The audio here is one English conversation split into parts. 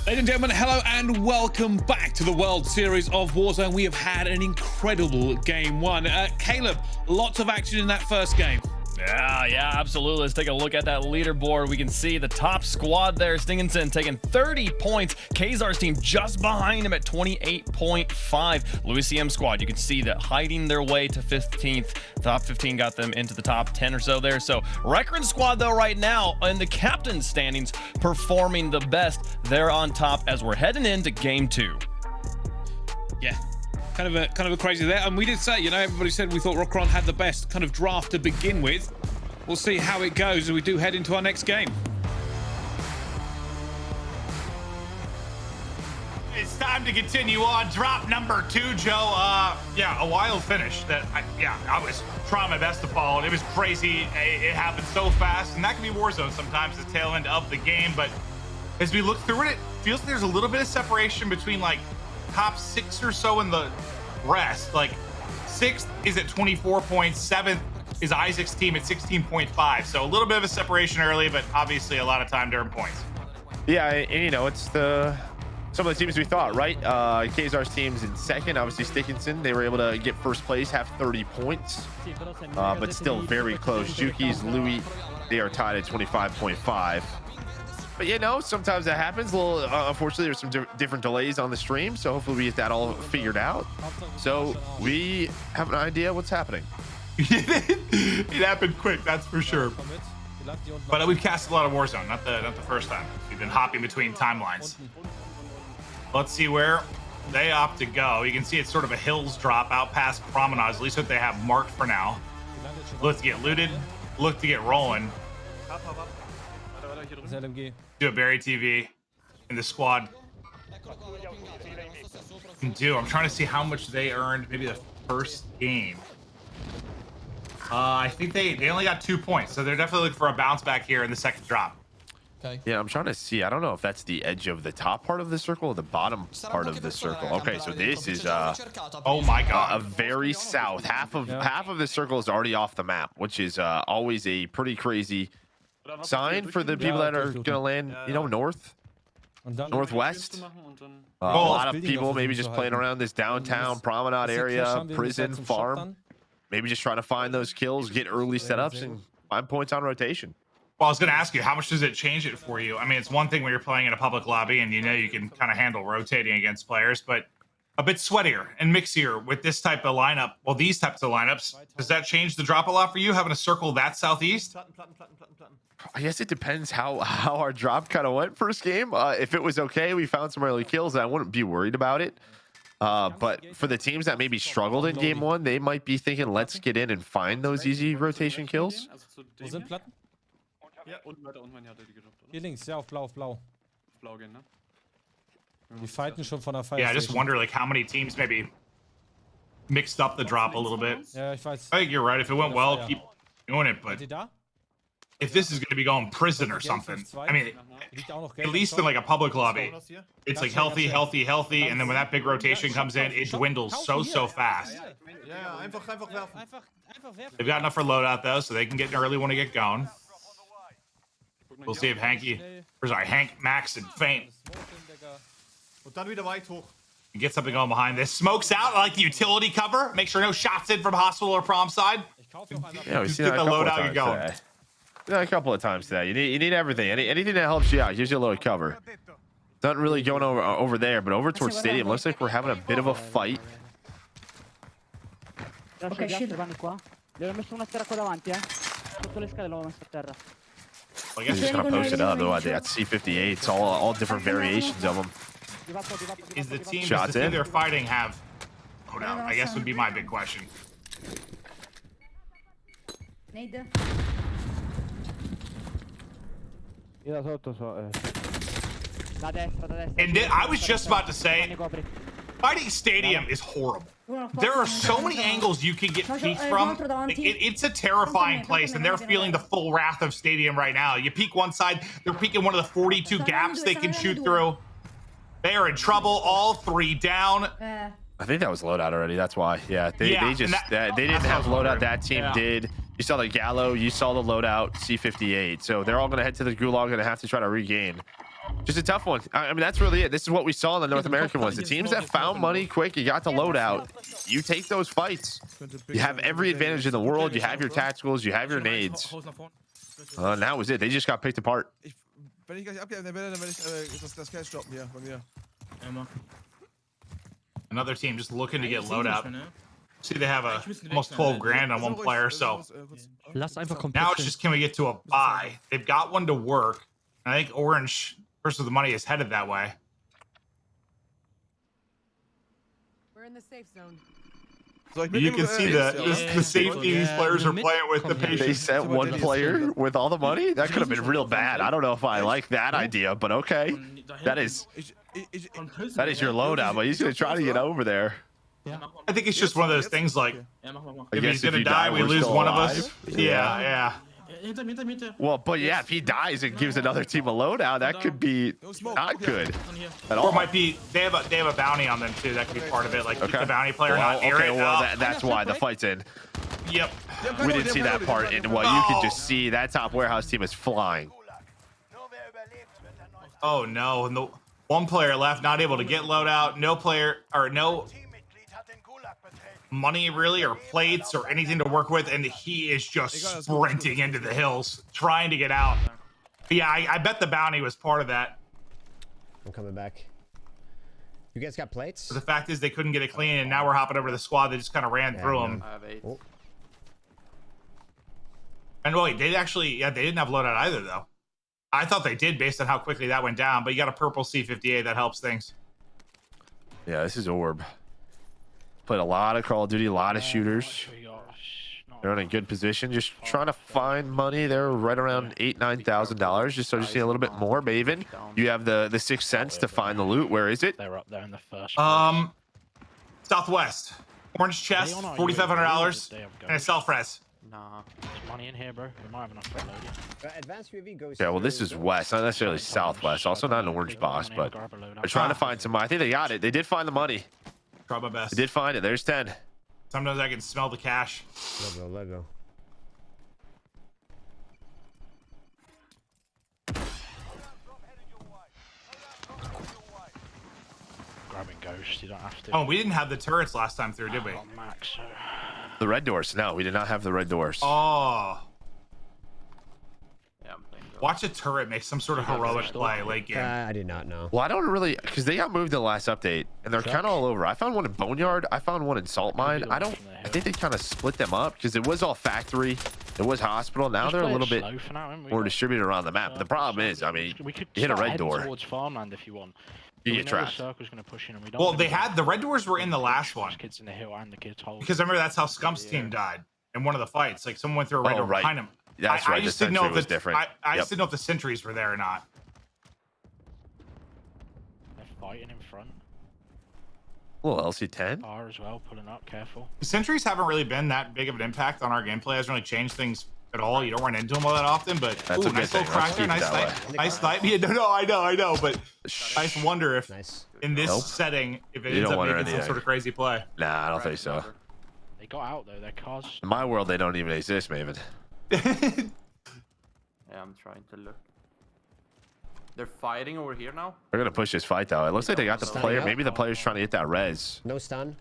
Ladies and gentlemen, hello and welcome back to the World Series of Warzone. We have had an incredible game one. Caleb, lots of action in that first game. Yeah, absolutely. Let's take a look at that leaderboard. We can see the top squad there, Stinginson taking 30 points. Kazar's team just behind him at 28.5. Louis CM squad, you can see that hiding their way to 15th. Top 15 got them into the top 10 or so there. So recrent squad though right now in the captain's standings performing the best. They're on top as we're heading into game 2. Yeah. Kind of a crazy there, and we did say, you know, everybody said we thought Rockron had the best kind of draft to begin with. We'll see how it goes as we do head into our next game. It's time to continue on. Drop number 2, Joe. Yeah, a wild finish that I was trying my best to follow. It was crazy. It happened so fast, and that can be Warzone sometimes, the tail end of the game. But as we look through it, it feels like there's a little bit of separation between like top 6 or so in the rest. Like 6th is at 24 points, 7th is Isaac's team at 16.5. So a little bit of a separation early, but obviously a lot of time to earn points. Yeah, and you know, it's some of the teams we thought, right? Kazar's team's in second. Obviously, Stickinson, they were able to get first place, have 30 points, but still very close. Jukeyz, Louis, they are tied at 25.5. But you know, sometimes that happens. A little, unfortunately, there's some different delays on the stream, so hopefully we get that all figured out. So we have an idea what's happening. It happened quick, that's for sure. But we've cast a lot of Warzone, not the first time. We've been hopping between timelines. Let's see where they opt to go. You can see it's sort of a hills drop out past Promenade, at least what they have marked for now. Look to get looted, look to get rolling. Do a Barry TV in the squad. I'm trying to see how much they earned maybe the first game. I think they only got 2 points, so they're definitely looking for a bounce back here in the second drop. Okay. Yeah, I'm trying to see. I don't know if that's the edge of the top part of the circle or the bottom part of the circle. Okay, so this is oh my god, a very south. Half of the circle is already off the map, which is always a pretty crazy sign for the people that are gonna land, you know, northwest. A lot of people maybe just playing around this downtown promenade area, prison, farm, maybe just trying to find those kills, get early setups, and find points on rotation. Well, I was going to ask you, how much does it change it for you? I mean, it's one thing when you're playing in a public lobby and you know you can kind of handle rotating against players, but a bit sweatier and mixier with this type of lineup. Well, these types of lineups, does that change the drop a lot for you, having a circle that southeast? I guess it depends how our drop kind of went first game. If it was okay, we found some early kills, I wouldn't be worried about it. But for the teams that maybe struggled in game 1, they might be thinking, let's get in and find those easy rotation kills. Ja, unten weiter, unten hatte die gedroppt, oder? Hier links, ja, auf blau, auf blau. Auf blau gehen, ne? Die fighten schon von der Fire Yeah, I just wonder like how many teams maybe mixed up the drop a little bit. Ja, ich weiß. I think you're right. If it went well, keep doing it, but if this is going to be going prison or something, I mean, at least in like a public lobby, it's like healthy, and then when that big rotation comes in, it dwindles so fast. They've got enough for loadout though, so they can get an early one to get going. We'll see if Hank, Max, and Faint get something going behind this. Smokes out, I like the utility cover. Make sure no shots in from hospital or prom side. Yeah, we Just see get that the loadout, you're going. Yeah, a couple of times today. You need everything. Anything that helps you out gives you a little cover. Nothing really going over there, but over towards stadium looks like we're having a bit of a fight. Ok, scendo. Qua. Gli ho messo una sfera qua davanti, Sotto le scale l'ho messo a terra. I guess just gonna post it up. Though they got C58s, all different variations of them. Is the team they're fighting have loadout? I guess would be my big question. Nade. And I was just about to say, fighting stadium is horrible. There are so many angles you can get peeked from. It's a terrifying place, and they're feeling the full wrath of stadium right now. You peek one side, they're peeking one of the 42 gaps they can shoot through. They are in trouble. All 3 down. I think that was loadout already. That's why. Yeah, they didn't have loadout. That team did. You saw the Gallo. You saw the loadout C58. So they're all gonna head to the gulag. Gonna have to try to regain. Just a tough one. I mean, that's really it. This is what we saw in the North American ones. The teams that found money quick, you got the loadout. You take those fights. You have every advantage in the world. You have your tacticals. You have your nades. And that was it. They just got picked apart. Wenn ich gleich abgebe, dann werde ich das Cash stoppen hier bei mir. Another team just looking to get loadout. See, they have almost 12 grand on one player, so now it's just, can we get to a buy? They've got one to work. I think Orange versus the money is headed that way. We're in the safe zone. You can see the safety these players are playing with, the They patience. sent one player with all the money? That could have been real bad. I don't know if I like that idea, but okay. That is your loadout, but he's going to try to get over there. I think it's just one of those things like, if he's going to you die, we we're lose still one of alive. us. Yeah. Well, but yeah, if he dies and gives another team a loadout, that could be not good at all. Or it might be, they have a bounty on them too. That could be part of it. Like, keep the bounty player not near okay, it. well, that's why the fight's in. Yep. We didn't see that part, and what you can just see, that top warehouse team is flying. Oh no, and the one player left, not able to get loadout. No player, or no money really, or plates, or anything to work with, and he is just sprinting into the hills, trying to get out. But yeah, I bet the bounty was part of that. I'm coming back. You guys got plates? But the fact is, they couldn't get it clean, and now we're hopping over to the squad. They just kind of ran through them. I have 8. Oh. And wait, they actually, they didn't have loadout either, though. I thought they did based on how quickly that went down, but you got a purple C58 that helps things. Yeah, this is Orb. Played a lot of Call of Duty, a lot of shooters. They're in a good position, just trying to find money. They're right around $8,000-9,000, just so you see a little bit more. Maven, you have the 6 cents to find the loot. Where is it? They're up there in the first. Southwest, orange chest, $4,500, and a self-res. Nah, there's money in here, bro. We might have enough for load. Advanced UAV goes. Yeah, well, this is west, not necessarily southwest. Also not an orange box, but they're trying to find some money. I think they got it. They did find the money. Try my best. They did find it. There's 10. Sometimes I can smell the cash. Lego. Grabbing ghost, you don't have to. Oh, we didn't have the turrets last time through, did we? Max, so. The red doors. No, we did not have the red doors. Oh. Yeah, I'm playing Ghost. Watch a turret make some sort of heroic play late game. I did not know. Well, I don't really, because they got moved in the last update, and they're kind of all over. I found one in Boneyard. I found one in Salt Mine. I think they kind of split them up because it was all factory. It was hospital. Now they're a little bit more distributed around the map. But the problem is, I mean, you hit a red door. Towards farmland if you want. You get trapped. Circle's gonna push in and we don't Well, they had the red doors were in the last one. Kids in the hill and the kids hold. Because I remember that's how Scump's team died in one of the fights. Like someone went through a red door behind him. That's right. I just didn't know if was different. I just didn't know if the sentries were there or not. They're fighting in front. Well, LC10. R as well, pulling up. Careful. The sentries haven't really been that big of an impact on our gaplay. It hasn't really changed things at all. You don't run into them all that often, but That's a good nice thing. little crack there. Let's keep it Nice that snipe. way. Nice snipe. Yeah, no, I know, but I just wonder if in this setting, if it You ends don't up want making some anything. sort of crazy play. Nah, I don't think so. They got out though. Their cars. In my world, they don't even exist, Maven. Yeah, I'm trying to look. They're fighting over here now. They're gonna push this fight though. It looks like they got the player. Maybe the player's trying to get that res. No stun.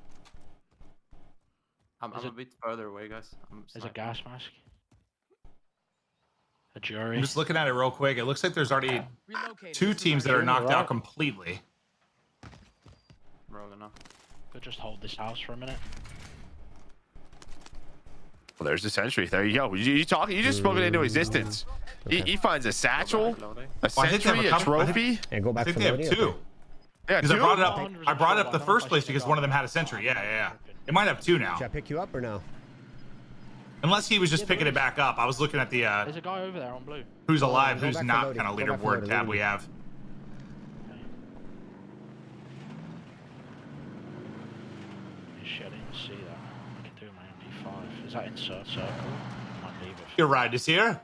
I'm a bit further away, guys. There's a gas mask. A jury. I'm just looking at it real quick. It looks like there's already 2 teams that are knocked out completely. Rolling up. Could just hold this house for a minute. Well, there's the sentry. There you go. You talking? You just spoke it into existence. He finds a satchel, a sentry, a trophy. Yeah, go I back think for they have loading. 2. Yeah, Because I brought it up the first place because one of them had a sentry. Yeah. It might have 2 now. Should I pick you up or no? Unless he was just picking it back up. I was looking at the There's a guy over there on blue. who's alive, Go who's back for not loading. kind of Go back for leaderboard loading, tab we loading. have. Shit, I didn't even see that. I can do my MD5. Is that insert circle? Might leave it. Your ride is here.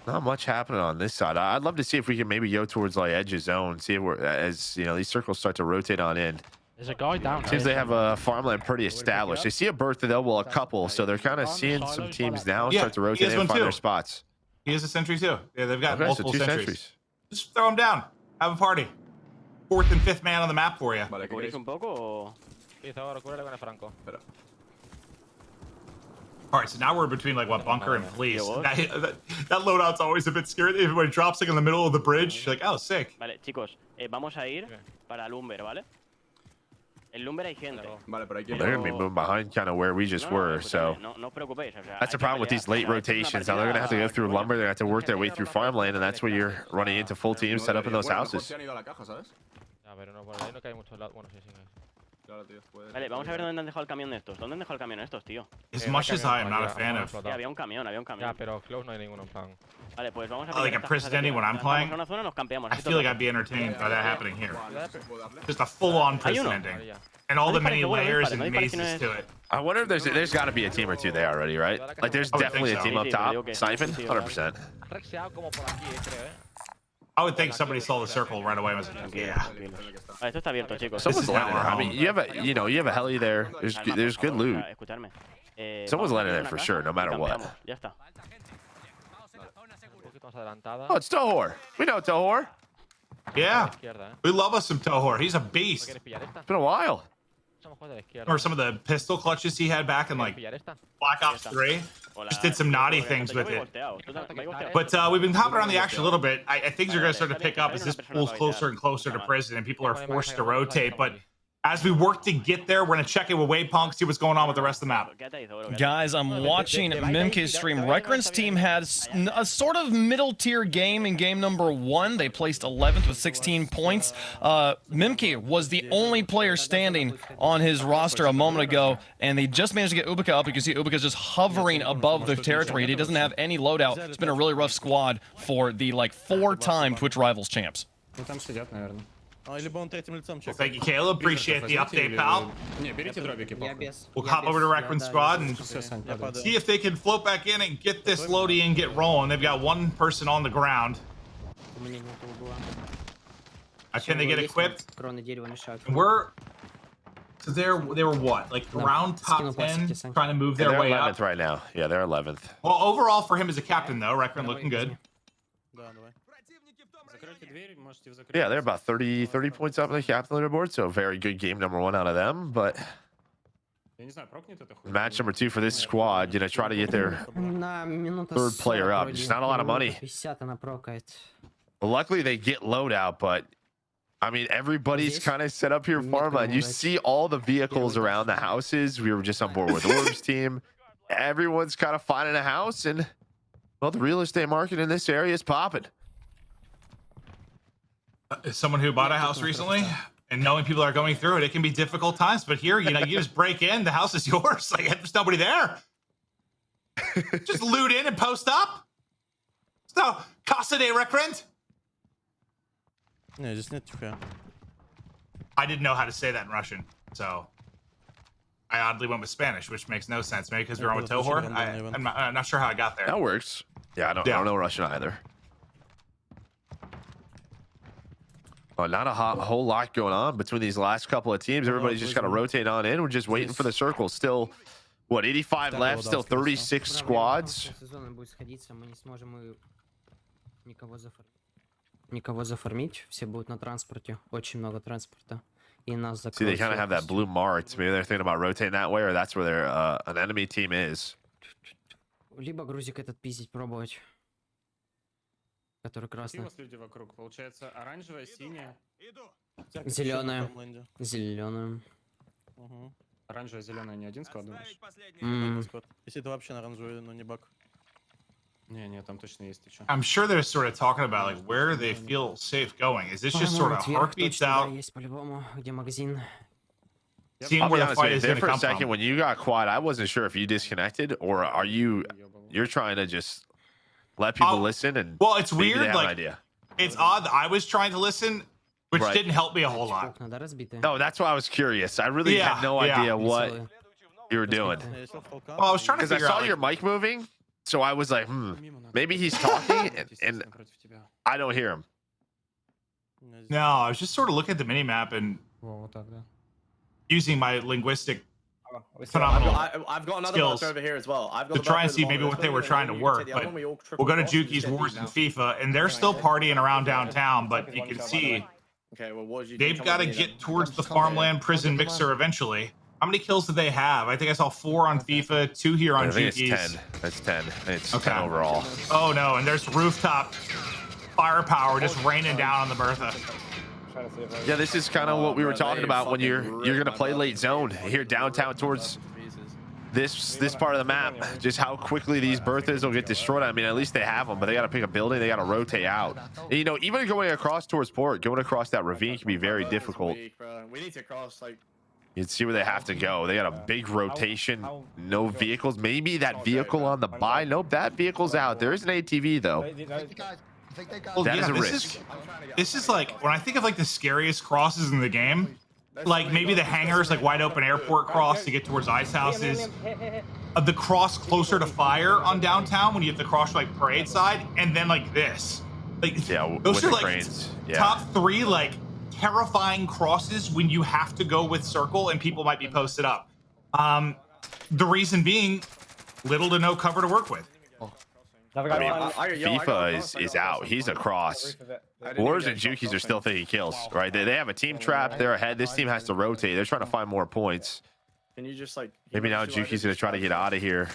Not much happening on this side. I'd love to see if we can maybe go towards like edge of zone. See if we're as you know these circles start to rotate on in. There's a guy down Seems here. they have a farmland pretty established. They see a Bertha though, well a couple, so they're kind of seeing some teams now start to rotate and find their spots. He is a sentry too. Yeah, they've got Okay, so multiple 2 sentries. sentries. Just throw him down. Have a party. 4th and 5th man on the map for you. Vale, ¿qué queréis? un poco o...? All right, so now we're between like what, bunker and police. That loadout's always a bit scary. Everybody drops like in the middle of the bridge. You're like, oh, sick. Vale, chicos, vamos a ir para Lumber, ¿vale? El Lumber hay gente. Vale, pero hay que... They're gonna be moving behind kind of where we just were, so No os preocupéis, o sea, that's the problem with these late rotations. Now they're gonna have to go through lumber. They're gonna have to work their way through farmland, and that's where you're running into full teams set up in those houses. Vale, vamos a ver dónde han dejado el camión de estos. ¿Dónde han dejado el camión estos, tío? As much as I am not a fan of Había un camión. pero close no hay ninguno en plan. Vale, pues vamos a like a presidente when I'm playing, una zona, nos campeamos. I feel like I'd be entertained by that happening here. Just a full-on presidente. And all the many layers and mazes to it. I wonder if there's got to be a team or two there already, right? Like there's I would definitely a think team so. up top, sniping, 100%. I would think somebody saw the circle right away and was like, yeah. Vale, esto está abierto, chicos. Someone's is not landing there. our I mean, home. you have a heli there. There's good loot. Escuchadme. Someone's landing there for sure, no matter what. Ya está. Oh, it's Tohor. We know Tohor. Yeah. We love us some Tohor. He's a beast. It's been a while. Or some of the pistol clutches he had back in like Black Ops 3. Just did some naughty things with it. But we've been hopping around the action a little bit. I things are going to start to pick up as this pulls closer and closer to prison and people are forced to rotate. But as we work to get there, we're going to check in with Waypunk, see what's going on with the rest of the map. Guys, I'm watching Mimke's stream. Recrent's team had a sort of middle tier game in game number 1. They placed 11th with 16 points. Mimke was the only player standing on his roster a moment ago, and they just managed to get ubica up. You can see ubica's just hovering above the territory. He doesn't have any loadout. It's been a really rough squad for the like 4-time Twitch Rivals champs. Well, thank you, Caleb. Appreciate the update, pal. We'll hop over to Recrent Squad and see if they can float back in and get this loady and get rolling. They've got one person on the ground. Can they get equipped? And we're... So they were what? Like around top 10, trying to move their way up? They're 11th right now. Yeah, they're 11th. Well, overall for him as a captain, though, Recrent looking good. Yeah, they're about 30 points up on the captain leaderboard, so very good game number 1 out of them. But match number 2 for this squad, try to get their 3rd player up. Just not a lot of money. Well, luckily they get loadout, but I mean, everybody's kind of set up here farmland. You see all the vehicles around the houses. We were just on board with Orb's team. Everyone's kind of finding a house, and well, the real estate market in this area is popping. As someone who bought a house recently and knowing people are going through it, it can be difficult times. But here, you just break in, the house is yours. Like, there's nobody there. Just loot in and post up. So, Casa de Recrent. I didn't know how to say that in Russian, so I oddly went with Spanish, which makes no sense. Maybe because we're on with Tohor. I'm not sure how I got there. That works. Yeah, I don't know Russian either. Oh, not a whole lot going on between these last couple of teams. Everybody's just got to rotate on in. We're just waiting for the circle. Still, what, 85 left? Still 36 squads. See, they kind of have that blue mark. Maybe they're thinking about rotating that way, or that's where their an enemy team is. Либо грузик этот пиздить пробовать. Который красный. Зеленая. Зеленая. Оранжевая, зеленая не один склад, думаешь? Если это вообще на оранжевый, но не баг. Не, там точно есть еще. I'm sure they're sort of talking about like where they feel safe going. Is this just sort of heartbeats out? Есть по-любому, где магазин. Seeing where the fight is going to for a come second, from. when you got quiet, I wasn't sure if you disconnected or are you're trying to just let people listen and well, it's weird. They have like an idea. It's odd. I was trying to listen, which didn't help me a whole lot. No, that's why I was curious. I really had no idea what you were doing. Well, I was trying to figure out. I saw your mic moving, so I was like, maybe he's talking and I don't hear him. No, I was just sort of looking at the mini map and using my linguistic phenomenal I've got another skills marker over here as well. I've got to try and see maybe what they were trying to work. But we'll go to Jukeyz, Wars, and FIFA, and they're still partying around downtown. But you can see they've got to get towards the farmland prison mixer eventually. How many kills did they have? I think I saw 4 on FIFA, 2 here on Jukeyz. It's 10. That's 10. It's 10 overall. Oh no, and there's rooftop firepower just raining down on the Bertha. Yeah, this is kind of what we were talking about when you're gonna play late zone here downtown towards this part of the map. Just how quickly these Berthas will get destroyed. I mean, at least they have them, but they got to pick a building. They got to rotate out. And, you know, even going across towards port, going across that ravine can be very difficult. We need to cross like. You'd see where they have to go. They got a big rotation. No vehicles. Maybe that vehicle on the buy. Nope, that vehicle's out. There is an ATV though. Well, that is a this risk. This is like when I think of like the scariest crosses in the game. Like maybe the hangars, like wide open airport cross to get towards ice houses. The cross closer to fire on downtown when you have to cross like parade side, and then like this. Like yeah, those are like cranes. Yeah. top 3 like terrifying crosses when you have to go with circle and people might be posted up. The reason being little to no cover to work with. I mean, FIFA is out. He's across. Wars and Jukeyz are still taking kills, right? They have a team trap. They're ahead. This team has to rotate. They're trying to find more points. Can you just like maybe now Jukeyz gonna try to get out of here.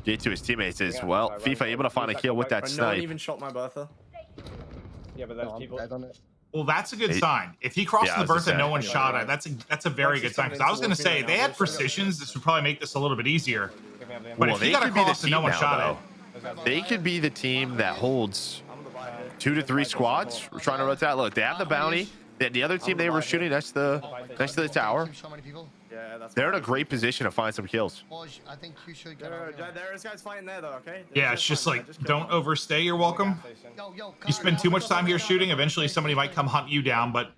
Get to his teammates as well. FIFA able to find a kill with that snipe. No one even shot my Bertha. Yeah, but there's people. Well, that's a good sign. If he crosses the Bertha and no one shot it, that's a very good sign. Because I was going to say, they had precisions. This would probably make this a little bit easier. But if he got across and no one shot it. They could be the team that holds 2 to 3 squads. We're trying to rotate. Look, they have the bounty. The other team they were shooting next to the tower. They're in a great position to find some kills. I think you should go. There's guys fighting there though, okay? Yeah, it's just like, don't overstay. You're welcome. You spend too much time here shooting, eventually somebody might come hunt you down. But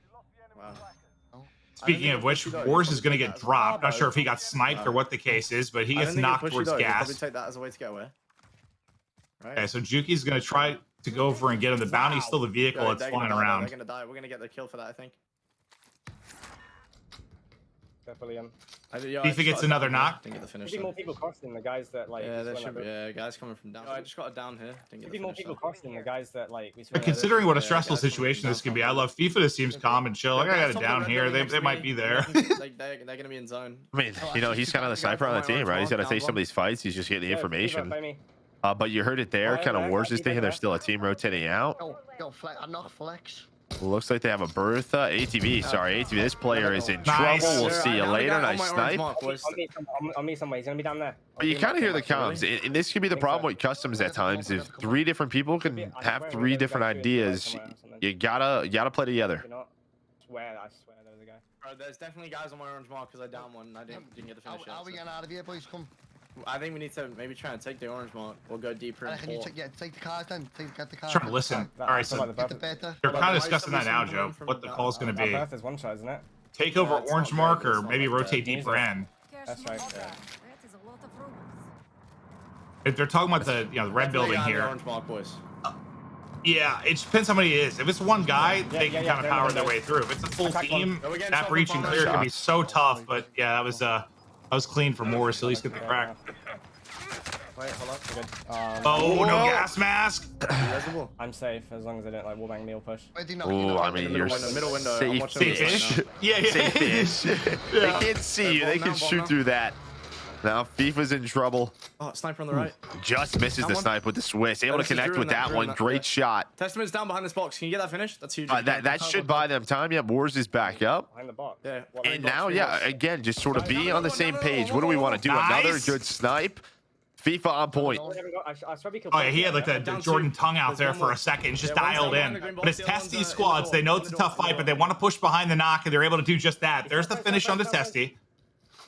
speaking of which, Wars is going to get dropped. Not sure if he got sniped or what the case is, but he gets knocked towards gas. Probably take that as a way to get away. Right. Okay, so Jukeyz is going to try to go over and get him. The bounty's still the vehicle that's flying around. They're going to die. We're going to get the kill for that, I think. If he gets another knock, There should be more people crossing the guys that like. Yeah, there should be. Yeah, guys coming from down. I just got it down here. There should be more people crossing the guys that like. considering what a stressful situation this can be, I love FIFA. This seems calm and chill. Like, I got it down here. They might be there. They're gonna be in zone. I mean, you know, he's kind of the sniper on the team, right? He's got to take some of these fights. He's just getting the information. But you heard it there. Kind of Wars is thinking there's still a team rotating out. Looks like they have a Bertha. ATV, sorry. ATV, this player is in trouble. We'll see you later. Nice snipe. I'll meet somebody. He's going to be down there. But you kind of hear the comms. And this could be the problem with customs at times. If 3 different people can have 3 different ideas, you gotta play together. I swear there was a guy. Bro, there's definitely guys on my orange mark because I downed one and I didn't get the finish yet. Are we getting out of here, boys? Come. I think we need to maybe try and take the orange mark. We'll go deeper in port. Take the cars then. Get the cars. Trying to listen. All right, so they're kind of discussing that now, Joe. What the call's going to be. There's one shot, isn't it? Take over orange mark or maybe rotate deeper in. That's right. If they're talking about the the red building here. Orange mark, boys. Yeah, it depends how many it is. If it's one guy, they can kind of power their way through. If it's a full team, that breach and clear can be so tough. But yeah, that was clean for Morris to at least get the crack. Wait, hold up. We're good. Oh, no gas mask. I'm safe as long as I don't like wallbang me or push. Oh, I mean, you're middle window. safe-ish. Yeah. Safe-ish. They can't see you. They can shoot through that. Now FIFA's in trouble. Oh, sniper on the right. Just misses the snipe with the Swiss. Able to connect with that one. Great shot. Testament's down behind this box. Can you get that finished? That's huge. That should buy them time. Yeah, Wars is back up. Behind the box. Yeah. And now, yeah, again, just sort of be on the same page. What do we want to do? Another good snipe. FIFA on point. Oh yeah, he had like the Jordan tongue out there for a second, just dialed in. But it's Testy squads. They know it's a tough fight, but they want to push behind the knock, and they're able to do just that. There's the finish on the Testy.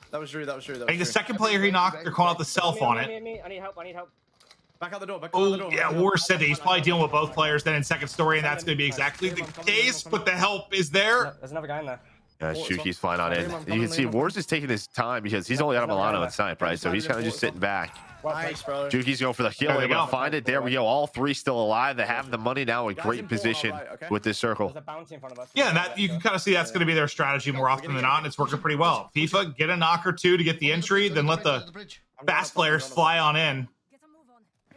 That was true. I think the second player he knocked, they're calling out the self on it. I need help. Back out the door. Oh, yeah, Wars said that he's probably dealing with both players then in second story, and that's going to be exactly the case, but the help is there. There's another guy in there. Yeah, Shuki's flying on in. You can see Wars is taking his time because he's only got a Milano and snipe, right? So he's kind of just sitting back. Nice, bro. Jukeyz going for the kill. They're going to find it. There we go. All three still alive. They have the money now in great position with this circle. Yeah, and that you can kind of see that's going to be their strategy more often than not, and it's working pretty well. FIFA, get a knock or two to get the entry, then let the fast players fly on in.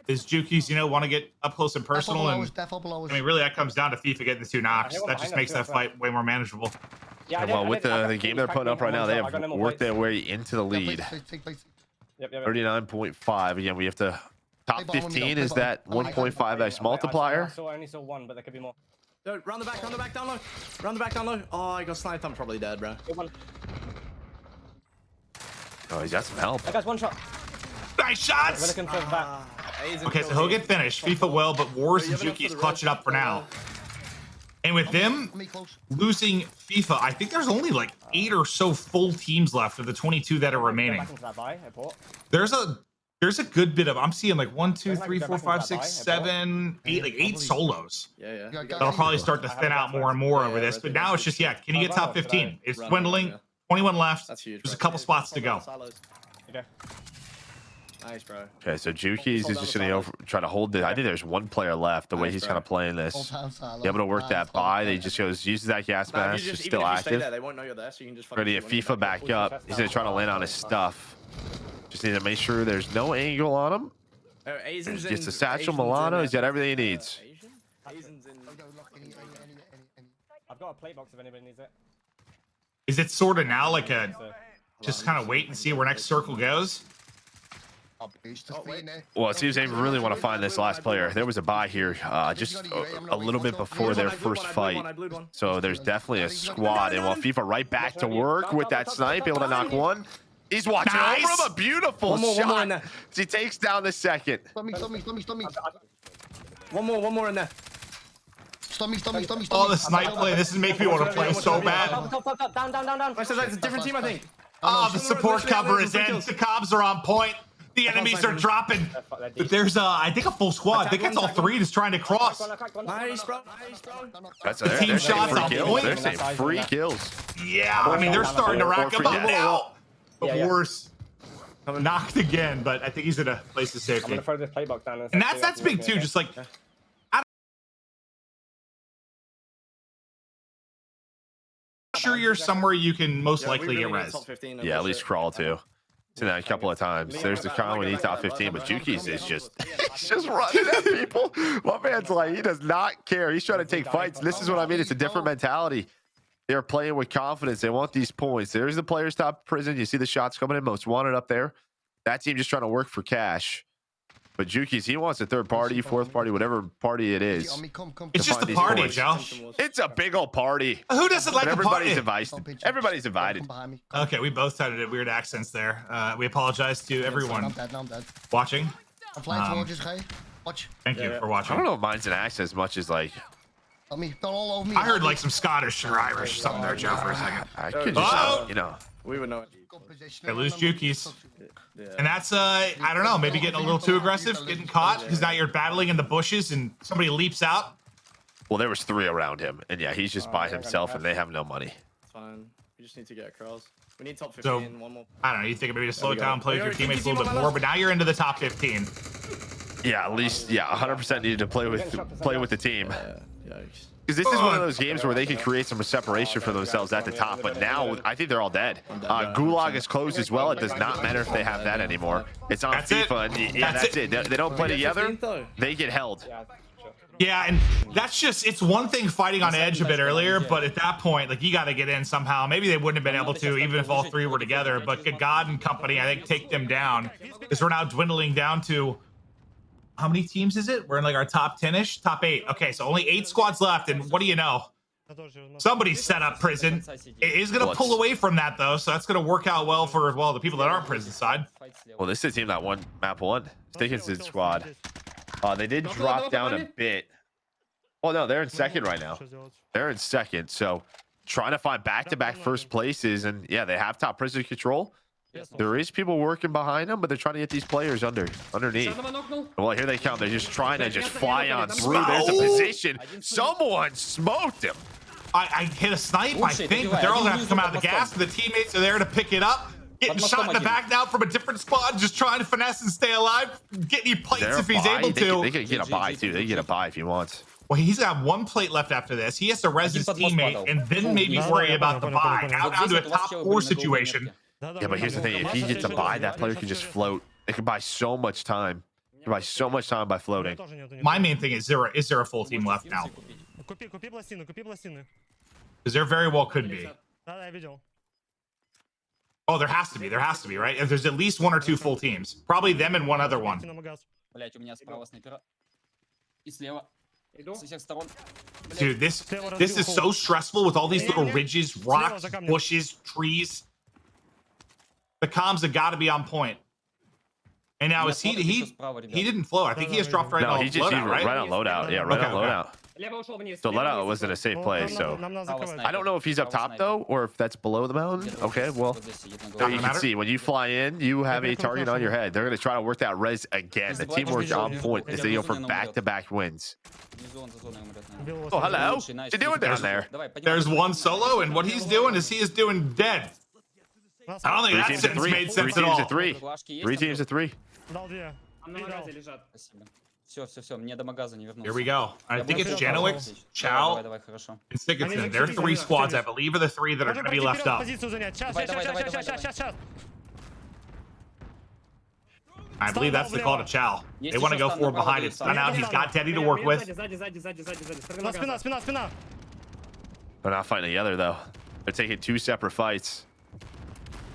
Is Jukeyz, you know, want to get up close and personal, and I mean, really, that comes down to FIFA getting the 2 knocks. That just makes that fight way more manageable. And well, with the game they're putting up right now, they have worked their way into the lead. 39.5. Again, we have to top 15 is that 1.5x multiplier. I only saw one, but there could be more. Dude, round the back, down low. Round the back, down low. Oh, I got sniped. I'm probably dead, bro. Oh, he's got some help. That guy's one shot. Nice shots! Okay, so he'll get finished. FIFA will, but Wars and Jukeyz clutch it up for now. And with them losing FIFA, I think there's only like 8 or so full teams left of the 22 that are remaining. There's a good bit of, I'm seeing like 1, 2, 3, 4, 5, 6, 7, 8, like 8 solos. Yeah. That'll probably start to thin out more and more over this. But now it's just, yeah, can you get top 15? It's dwindling. 21 left. There's a couple spots to go. Okay. Nice, bro. Okay, so Jukeyz is just going to try to hold it. I think there's one player left, the way he's kind of playing this. Able to work that by. He just uses that gas mask. Just still active. They won't know you're there, so you can just Ready to get FIFA back up. He's going to try to land on his stuff. Just need to make sure there's no angle on him. Gets a satchel Milano. He's got everything he needs. I've got a play box if anybody needs it. Is it sort of now like a just kind of wait and see where next circle goes? Well, it seems they really want to find this last player. There was a buy here just a little bit before their first fight. So there's definitely a squad. And while FIFA right back to work with that snipe, able to knock one. He's watching over him. A beautiful shot. As he takes down the second. One more in there. Oh, the snipe play. This is making me want to play so bad. Down. It's a different team, I think. Oh, the support cover is in. The Cobs are on point. The enemies are dropping. But there's, I think, a full squad. I think that's all 3 just trying to cross. Nice, bro. That's the team shots on point. They're saying free kills. Yeah, I mean, they're starting to rack them up now. Of course, knocked again, but I think he's in a place of safety. I'm gonna throw this play box down. And that's big too. Just like, I'm sure you're somewhere you can most likely get res. Yeah, at least crawl too. Seen that a couple of times. There's the con we need top 15, but Jukeyz is just he's just running at people. My man's like, he does not care. He's trying to take fights. This is what I mean. It's a different mentality. They're playing with confidence. They want these points. There's the players top prison. You see the shots coming in. Most wanted up there. That team just trying to work for cash. But Jukeyz, he wants a third party, fourth party, whatever party it is. It's just a party, Joe. It's a big old party. Who doesn't like a party? Everybody's invited. Okay, we both sounded weird accents there. We apologize to everyone watching. Thank you for watching. I don't know if mine's an accent as much as like. I heard like some Scottish or Irish or something there, Joe, for a second. I could just, you know. We would know it. They lose Jukeyz. And that's, I don't know, maybe getting a little too aggressive, getting caught, because now you're battling in the bushes and somebody leaps out. Well, there was 3 around him. And yeah, he's just by himself and they have no money. It's fine. We just need to get across. We need top 15, so, one more. I don't know, you think maybe just slow it down, play with your teammates a little bit more, but now you're into the top 15. Yeah, at least, yeah, 100% needed to play with the team. Because this is one of those games where they can create some separation for themselves at the top, but now I think they're all dead. Gulag is closed as well. It does not matter if they have that anymore. It's on FIFA. And yeah, that's it. They don't play together. They get held. Yeah, and that's just, it's one thing fighting on edge a bit earlier, but at that point, like, you got to get in somehow. Maybe they wouldn't have been able to, even if all 3 were together, but good God and company, I think, take them down. Because we're now dwindling down to, how many teams is it? We're in like our top 10-ish, top 8. Okay, so only 8 squads left, and what do you know? Somebody's set up prison. It is going to pull away from that, though, so that's going to work out well for, well, the people that aren't prison side. Well, this is the team that won map 1. Stickinson squad. They did drop down a bit. Oh, no, they're in second right now. They're in second, so trying to find back-to-back first places, and yeah, they have top prison control. There is people working behind them, but they're trying to get these players underneath. Well, here they come. They're just trying to just fly on through. There's a position. Someone smoked him. I hit a snipe, I think, but they're all going to have to come out of the gas. The teammates are there to pick it up. Getting shot in the back now from a different squad, just trying to finesse and stay alive. Getting you plates if he's able to. They could get a buy too. They can get a buy if he wants. Well, he's got one plate left after this. He has to res his teammate and then maybe worry about the buy. Now down to a top 4 situation. Yeah, but here's the thing. If he gets a buy, that player can just float. They can buy so much time. They can buy so much time by floating. My main thing is there a full team left now? Because there very well could be. Oh, there has to be. There has to be, right? If there's at least 1 or 2 full teams. Probably them and one other one. Dude, this is so stressful with all these little ridges, rocks, bushes, trees. The comms have got to be on point. And now is he didn't float. I think he has dropped right on loadout, right? Right on loadout. Yeah, right on loadout. So loadout wasn't a safe play, so I don't know if he's up top though, or if that's below the mountain. Okay, well, so you can see when you fly in, you have a target on your head. They're gonna try to work that res again. The teamwork on point is they go for back-to-back wins. Oh, hello. What you doing down there? There's one solo, and what he's doing is he is doing dead. I don't think that sentence made sense at all. 3 teams of 3. Here we go. I think it's Janowicz, Chow, and Stickinson. They're 3 squads, I believe, are the 3 that are going to be left up. I believe that's the call to Chow. They want to go forward behind it. Stun out. He's got Teddy to work with. They're not fighting together though. They're taking 2 separate fights.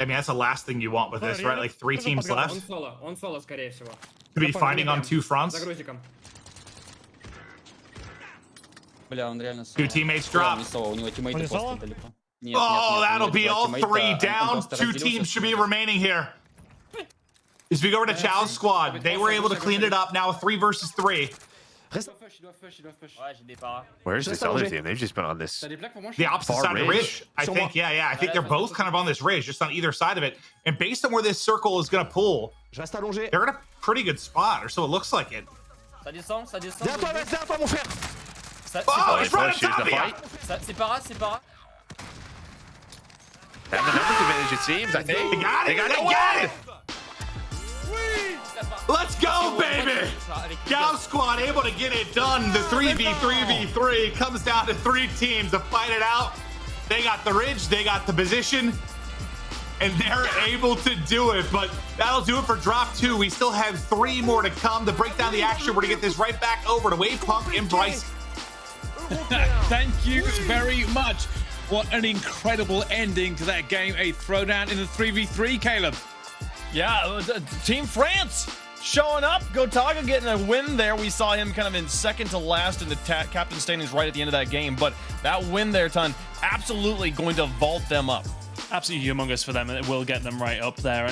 I mean, that's the last thing you want with this, right? Like 3 teams left. To be fighting on 2 fronts. 2 teammates drop. Oh, that'll be all 3 down. 2 teams should be remaining here. As we go over to Chow's squad, they were able to clean it up. Now 3 versus 3. Where's this other team? They've just been on this. The opposite side of the ridge. I think, yeah. I think they're both kind of on this ridge, just on either side of it. And based on where this circle is going to pull, they're in a pretty good spot, or so it looks like it. Oh, he's right on top of you! Have the numbers advantage, it seems, I think. They got it! Let's go, baby! Gal squad able to get it done. The 3v3v3 comes down to 3 teams to fight it out. They got the ridge, they got the position, and they're able to do it. But that'll do it for drop 2. We still have 3 more to come to break down the action. We're gonna get this right back over to Wave Punk and Bryce. Thank you very much. What an incredible ending to that game. A throwdown in the 3v3, Caleb. Yeah, Team France showing up. Gotaga getting a win there. We saw him kind of in second to last in the captain standings right at the end of that game. But that win there, Ton, absolutely going to vault them up. Absolutely humongous for them, and it will get them right up there.